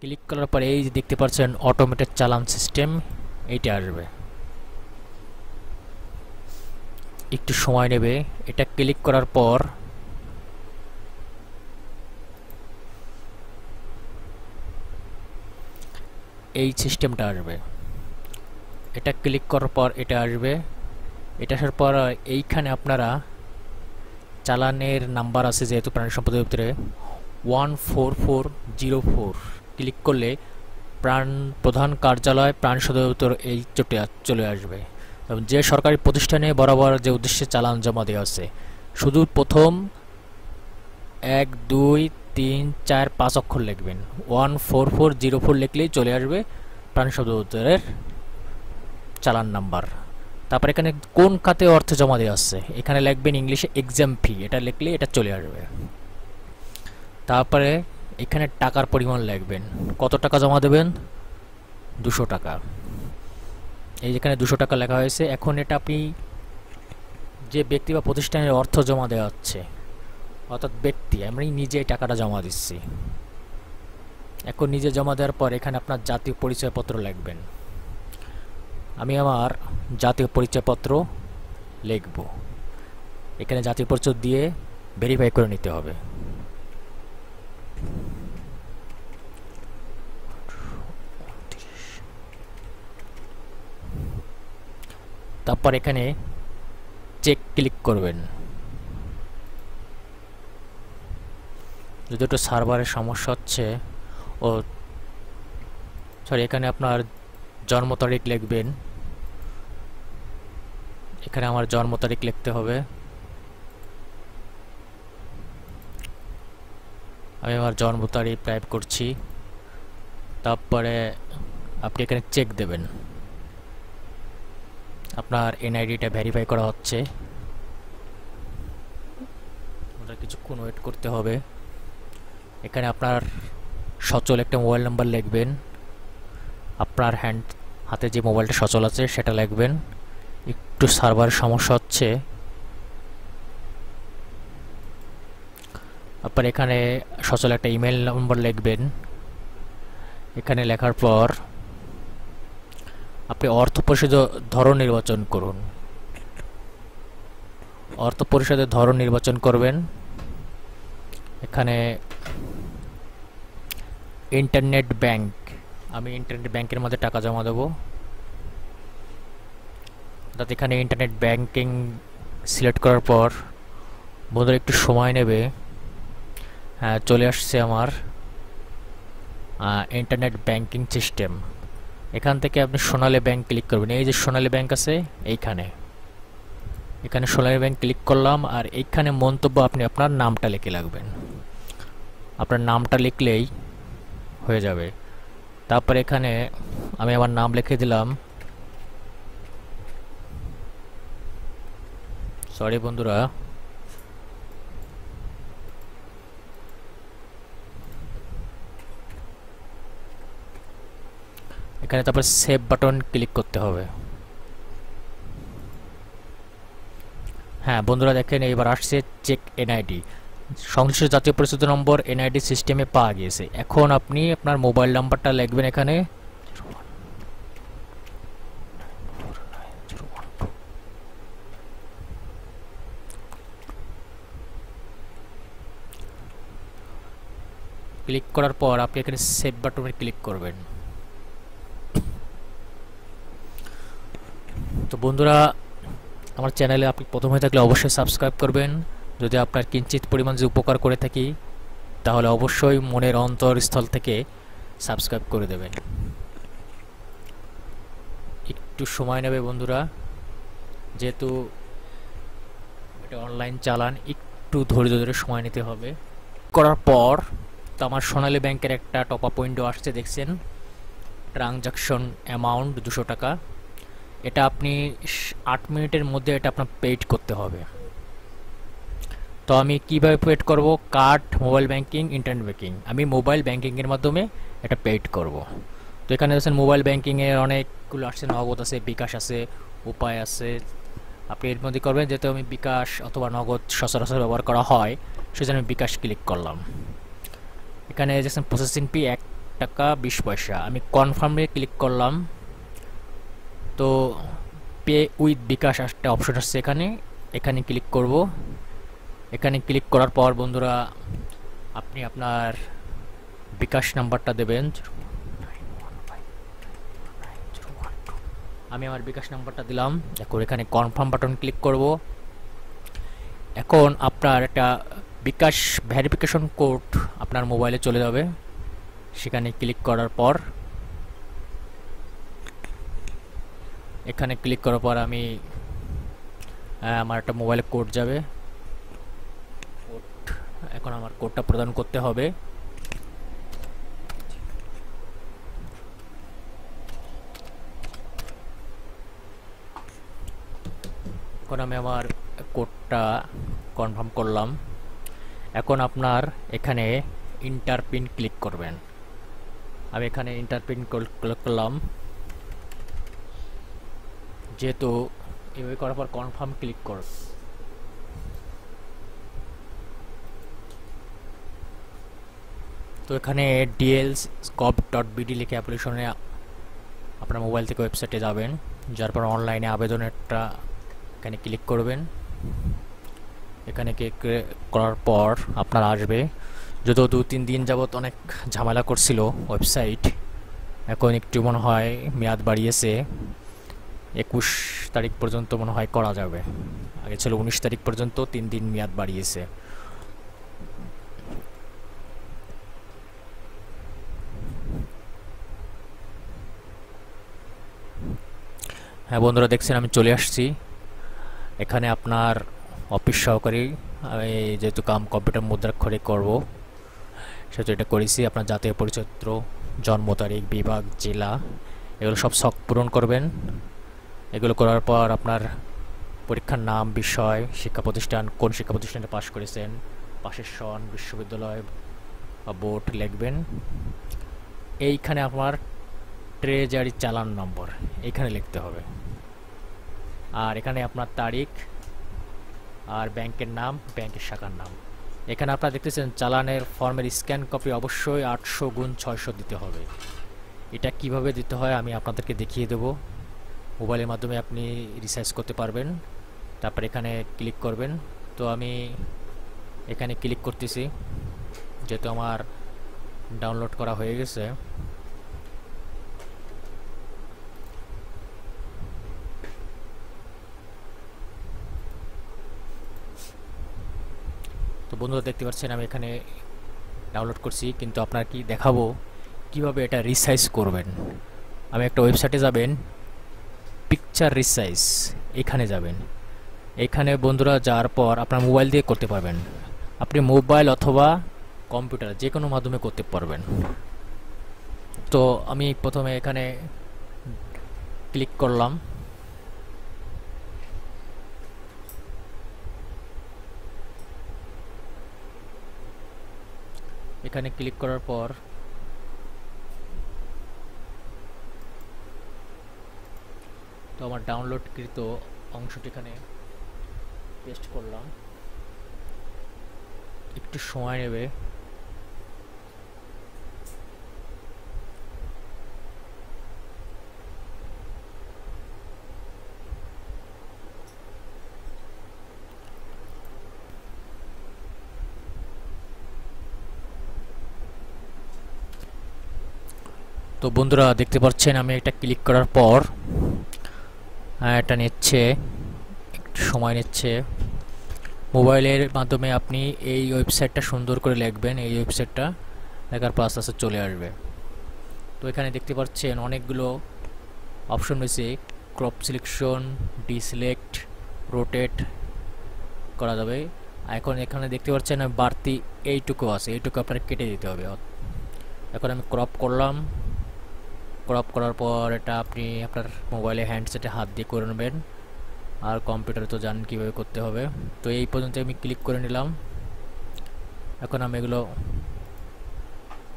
Click করার পরে এই যে দেখতে পাচ্ছেন অটোমেটেড চালান সিস্টেম, এইটা আসবে। একটু সময় নেবে। এটা ক্লিক করার পর এই সিস্টেমটা আসবে। এটা ক্লিক করার পর এটা আসবে। এটা আসার পর এইখানে আপনারা চালানের নাম্বার আছে যেহেতু প্রাণী সম্পদ অধিদপ্তরে 14404 ক্লিক করলে প্রধান কার্যালয় প্রাণী সম্পদ অধিদপ্তর এই চলে আসবে। এবং যে সরকারি প্রতিষ্ঠানে বরাবর যে উদ্দেশ্যে চালান জমা দেওয়া আছে, শুধু প্রথম 1 2 3 4 5 অক্ষর লিখবেন। 14404 লিখলেই চলে আসবে প্রাণী সম্পদ অধিদপ্তরের চালান নাম্বার। তারপর এখানে কোন খাতে অর্থ জমা দেওয়া আছে এখানে লিখবেন ইংলিশে এক্সাম ফি, এটা লিখলে এটা চলে আসবে। তারপরে এখানে টাকার পরিমাণ লিখবেন, কত টাকা জমা দেবেন, 200 টাকা। এই যেখানে 200 টাকা লেখা হয়েছে। এখন এটা আপনি যে ব্যক্তি বা প্রতিষ্ঠানের অর্থ জমা দেওয়া হচ্ছে, অর্থাৎ ব্যক্তি, আমি নিজে টাকাটা জমা দিচ্ছি। এখন নিজে জমা দেওয়ার পর এখানে আপনার জাতীয় পরিচয়পত্র লিখবেন। আমি আমার জাতীয় পরিচয়পত্র লিখব। এখানে জাতীয় পরিচয় দিয়ে ভেরিফাই করে নিতে হবে। তারপর এখানে চেক ক্লিক করবেন। যদি একটু সার্ভারের সমস্যা হচ্ছে, ও সরি, এখানে আপনার জন্ম তারিখ লিখবেন। এখানে আমার জন্ম তারিখ লিখতে হবে। আমি আমার জন্ম তারিখ টাইপ করছি। তারপরে আপনি এখানে চেক দেবেন। আপনার এনআইডিটা ভেরিফাই করা হচ্ছে, কিছুক্ষণ ওয়েট করতে হবে। এখানে আপনার সচল একটা মোবাইল নাম্বার লিখবেন। আপনার হাতে যে মোবাইলটা সচল আছে সেটা লিখবেন। একটু সার্ভার সমস্যা হচ্ছে। আপনার এখানে সচল একটা ইমেল নাম্বার লিখবেন। এখানে লেখার পর আপনি অর্থ পরিশোধের ধরন নির্বাচন করুন। অর্থ পরিশোধের ধরন নির্বাচন করবেন। এখানে ইন্টারনেট ব্যাংক, আমি ইন্টারনেট ব্যাংকের মধ্যে টাকা জমা দেব। অর্থাৎ এখানে ইন্টারনেট ব্যাংকিং সিলেক্ট করার পর বন্ধুরা একটু সময় নেবে। হ্যাঁ, চলে আসছে আমার ইন্টারনেট ব্যাংকিং সিস্টেম। এখান থেকে আপনি সোনালী ব্যাংক ক্লিক করবেন। এই যে সোনালী ব্যাংক আছে এইখানে, এখানে সোনালী ব্যাংক ক্লিক করলাম। আর এইখানে মন্তব্য আপনি আপনার নামটা লিখে রাখবেন। আপনার নামটা লিখলেই হয়ে যাবে। তারপর এখানে আমি আমার নাম লিখে দিলাম। সরি বন্ধুরা, এখানে তারপর সেভ বাটন ক্লিক করতে হবে। হ্যাঁ বন্ধুরা, দেখেন এবার আসছে চেক এনআইডি, সংশ্লিষ্ট জাতীয় পরিচয় নম্বর এনআইডি সিস্টেমে পাওয়া গিয়েছে। এখন আপনি আপনার মোবাইল নাম্বারটা লিখবেন এখানে। ক্লিক করার পর আপনি এখানে সেভ বাটনে ক্লিক করবেন। তো বন্ধুরা, আমার চ্যানেলে আপনি প্রথম হয়ে থাকলে অবশ্যই সাবস্ক্রাইব করবেন। যদি আপনার কিঞ্চিত পরিমাণ যে উপকার করে থাকি তাহলে অবশ্যই মনের অন্তরস্থল থেকে সাবস্ক্রাইব করে দেবেন। একটু সময় নেবে বন্ধুরা, যেহেতু এটা অনলাইন চালান, একটু ধৈর্য ধরে সময় নিতে হবে। করার পর তো আমার সোনালী ব্যাংকের একটা টপ আপ উইন্ডো আসছে, দেখছেন ট্রানজাকশন অ্যামাউন্ট 200 টাকা। এটা আপনি 8 মিনিটের মধ্যে এটা আপনার পেড করতে হবে। তো আমি কিভাবে পেড করব? Card, mobile banking, internet banking. আমি মোবাইল ব্যাংকিংয়ের মাধ্যমে এটা পেড করব। তো এখানে দেখছেন মোবাইল ব্যাংকিংয়ের অনেকগুলো আসছে, নগদ আছে, বিকাশ আছে, উপায় আছে। আপনি এর মধ্যে করবেন, যেহেতু আমি বিকাশ অথবা নগদ সচরাচর ব্যবহার করা হয় সেজন্য আমি বিকাশ ক্লিক করলাম। এখানে দেখছেন প্রসেসিং ফি টাকা 20 পয়সা। আমি কনফার্মে ক্লিক করলাম। তো পে উইথ বিকাশ একটা অপশন আসছে এখানে, এখানে ক্লিক করব। এখানে ক্লিক করার পর বন্ধুরা আপনি আপনার বিকাশ নাম্বারটা দেবেন। আমি আমার বিকাশ নাম্বারটা দিলাম। এখন এখানে কনফার্ম বাটন ক্লিক করব। এখন আপনার একটা বিকাশ ভেরিফিকেশন কোড আপনার মোবাইলে চলে যাবে। সেখানে ক্লিক করার পর এখানে ক্লিক করার পর আমি আমার একটা মোবাইলে কোড যাবে। কোড এখন আমার কোডটা প্রদান করতে হবে। এখন আমি আমার কোডটা কনফার্ম করলাম। এখন আপনার এখানে ইন্টার পিন ক্লিক করবেন। আমি এখানে ইন্টার পিন ক্লিক করলাম। যেহেতু এভাবে করার পর কনফার্ম ক্লিক কর। তো এখানে dlscop.bd লিখে অ্যাপ্লিকেশনে আপনার মোবাইল থেকে ওয়েবসাইটে যাবেন। যার পর অনলাইনে আবেদনেরটা এখানে ক্লিক করবেন। এখানে ক্লিক করার পর আপনার আসবে। যদিও 2-3 দিন যাবত অনেক ঝামেলা করছিল ওয়েবসাইট, এখন একটু মনে হয় মেয়াদ বাড়িয়েছে। 21 তারিখ পর্যন্ত মনে হয় করা যাবে। আগে ছিল 19 তারিখ পর্যন্ত, 3 দিন মেয়াদ বাড়িয়েছে। হ্যাঁ বন্ধুরা, দেখছেন আমি চলে আসছি। এখানে আপনার অফিস সহকারী, আমি যেহেতু কম্পিউটার মুদ্রাক্ষরে করব সেহেতু এটা করেছি। আপনার জাতীয় পরিচয়পত্র, জন্ম তারিখ, বিভাগ, জেলা, এগুলো সব শখ পূরণ করবেন। এগুলো করার পর আপনার পরীক্ষার নাম, বিষয়, শিক্ষা প্রতিষ্ঠান, কোন শিক্ষা প্রতিষ্ঠানে পাশ করেছেন, পাশের সন, বিশ্ববিদ্যালয় বা বোর্ড লিখবেন। এইখানে আপনার ট্রেজারি চালান নম্বর এইখানে লিখতে হবে। আর এখানে আপনার তারিখ আর ব্যাংকের নাম, ব্যাংকের শাখার নাম। এখানে আপনারা দেখতেছেন চালানের ফর্মের স্ক্যান কপি অবশ্যই 800x600 দিতে হবে। এটা কিভাবে দিতে হয় আমি আপনাদেরকে দেখিয়ে দেব। মোবাইলের মাধ্যমে আপনি রিসার্চ করতে পারবেন। তারপর এখানে ক্লিক করবেন। তো আমি এখানে ক্লিক করতেছি, যেহেতু আমার ডাউনলোড করা হয়ে গেছে। তো বন্ধুরা দেখতে পাচ্ছেন আমি এখানে ডাউনলোড করছি, কিন্তু আপনার কি দেখাবো কিভাবে এটা রিসাইজ করবেন। আমি একটা ওয়েবসাইটে যাবেন, পিকচার রিসাইজ, এখানে যাবেন। এখানে বন্ধুরা যাওয়ার পর আপনার মোবাইল দিয়ে করতে পারবেন। আপনি মোবাইল অথবা কম্পিউটার যে কোনো মাধ্যমে করতে পারবেন। তো আমি প্রথমে এখানে ক্লিক করলাম। এখানে ক্লিক করার পর তো আমার ডাউনলোডকৃত অংশটি এখানে পেস্ট করলাম। একটু সময় নেবে। তো বন্ধুরা দেখতে পাচ্ছেন আমি এটা ক্লিক করার পর এটা নিচ্ছে, একটু সময় নিচ্ছে। মোবাইলের মাধ্যমে আপনি এই ওয়েবসাইটটা সুন্দর করে লিখবেন। এই ওয়েবসাইটটা লেখার পর আস্তে আস্তে চলে আসবে। তো এখানে দেখতে পাচ্ছেন অনেকগুলো অপশন রয়েছে। ক্রপ সিলেকশন, ডিসিলেক্ট, রোটেট করা যাবে। এখন এখানে দেখতে পাচ্ছেন বাড়তি এইটুকু আছে, এইটুকু আপনার কেটে দিতে হবে। এখন আমি ক্রপ করলাম। ক্রপ করার পর এটা আপনি আপনার মোবাইলে হ্যান্ডসেটে হাত দিয়ে করে নেবেন। আর কম্পিউটারে তো জানেন কীভাবে করতে হবে। তো এই পর্যন্ত আমি ক্লিক করে নিলাম। এখন আমি এগুলো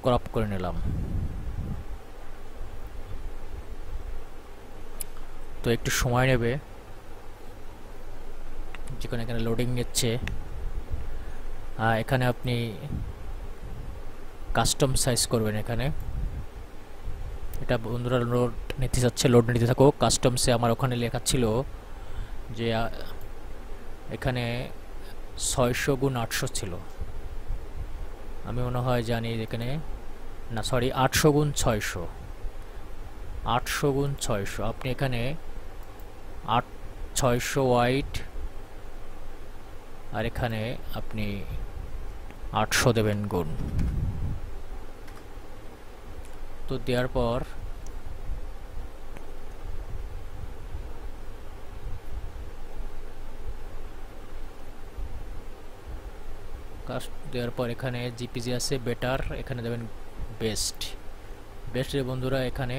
ক্রপ করে নিলাম। তো একটু সময় নেবে, যেখানে এখানে লোডিং নিচ্ছে। এখানে আপনি কাস্টম সাইজ করবেন। এখানে এটা বন্ধুরা লোড নিতে যাচ্ছে, লোড নিতে থাকো। কাস্টমসে আমার ওখানে লেখা ছিল যে এখানে 600x800 ছিল, আমি মনে হয় জানি এখানে, না সরি 800x600, 800x600। আপনি এখানে 600 হোয়াইট আর এখানে আপনি 800 দেবেন গুণ। তো দেওয়ার পর এখানে জিপিজি আছে বেটার, এখানে দেবেন বেস্ট। বেস্টের বন্ধুরা এখানে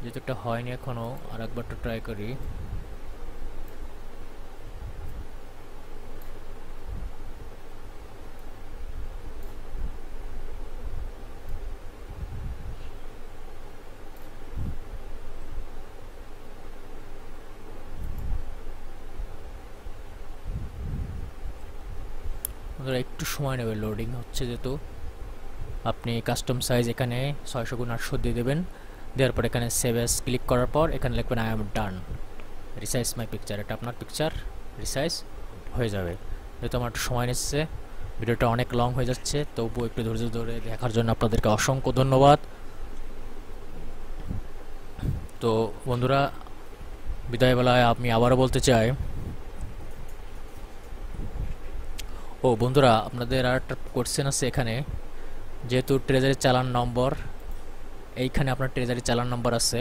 যেহেতু একটা হয়নি এখনো, আর একবার তো ট্রাই করি। বন্ধুরা একটু সময় নেবে, লোডিং হচ্ছে যেহেতু। আপনি কাস্টম সাইজ এখানে 600x800 দিয়ে দেবেন। দেওয়ার পর এখানে সেভ অ্যাজ ক্লিক করার পর এখানে লিখবেন I am done, resize my picture. এটা আপনার পিকচার রিসাইজ হয়ে যাবে। যেহেতু আমার একটু সময় নিচ্ছে, ভিডিওটা অনেক লং হয়ে যাচ্ছে, তবুও একটু ধৈর্য ধরে দেখার জন্য আপনাদেরকে অসংখ্য ধন্যবাদ। তো বন্ধুরা বিদায়বেলায় আমি আবারও বলতে চাই, ও বন্ধুরা আপনাদের আর একটা কোশ্চেন আছে এখানে, যেহেতু ট্রেজারি চালান নম্বর, এইখানে আপনার ট্রেজারি চালান নম্বর আছে,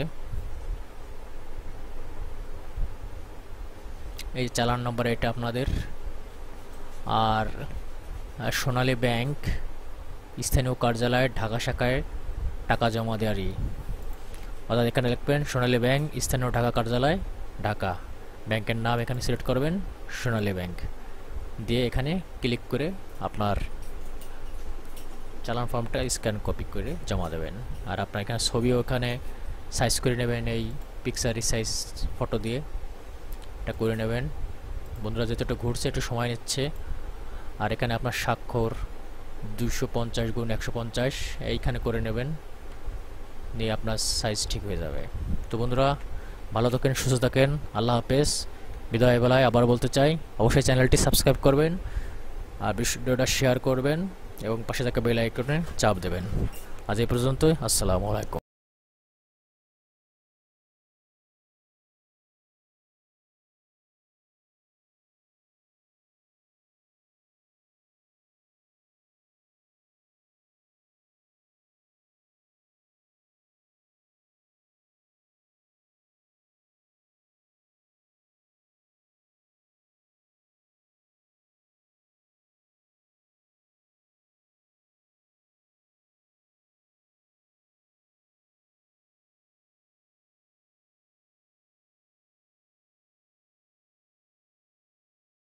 এই চালান নম্বর এটা আপনাদের। আর সোনালী ব্যাংক স্থানীয় কার্যালয় ঢাকা শাখায় টাকা জমা দেওয়ারই, অর্থাৎ এখানে লিখবেন সোনালী ব্যাংক স্থানীয় ঢাকা কার্যালয় ঢাকা, ব্যাংকের নাম এখানে সিলেক্ট করবেন সোনালী ব্যাংক, দিয়ে এখানে ক্লিক করে আপনার চালান ফর্মটা স্ক্যান কপি করে জমা দেবেন। আর আপনার এখানে ছবিও এখানে সাইজ করে নেবেন, এই পিকচার সাইজ ফটো দিয়ে এটা করে নেবেন। বন্ধুরা যেহেতু একটু ঘুরছে, একটু সময় নিচ্ছে। আর এখানে আপনার স্বাক্ষর 250x150 এইখানে করে নেবেন, নিয়ে আপনার সাইজ ঠিক হয়ে যাবে। তো বন্ধুরা ভালো থাকেন, সুস্থ থাকেন, আল্লাহ হাফেজ। বিদায় বেলায় আবার বলতে চাই, অবশ্যই চ্যানেলটি সাবস্ক্রাইব করবেন আর ভিডিওটা শেয়ার করবেন এবং পাশে থাকা বেল আইকনে চাপ দেবেন। আজ এই পর্যন্তই, আসসালামু আলাইকুম।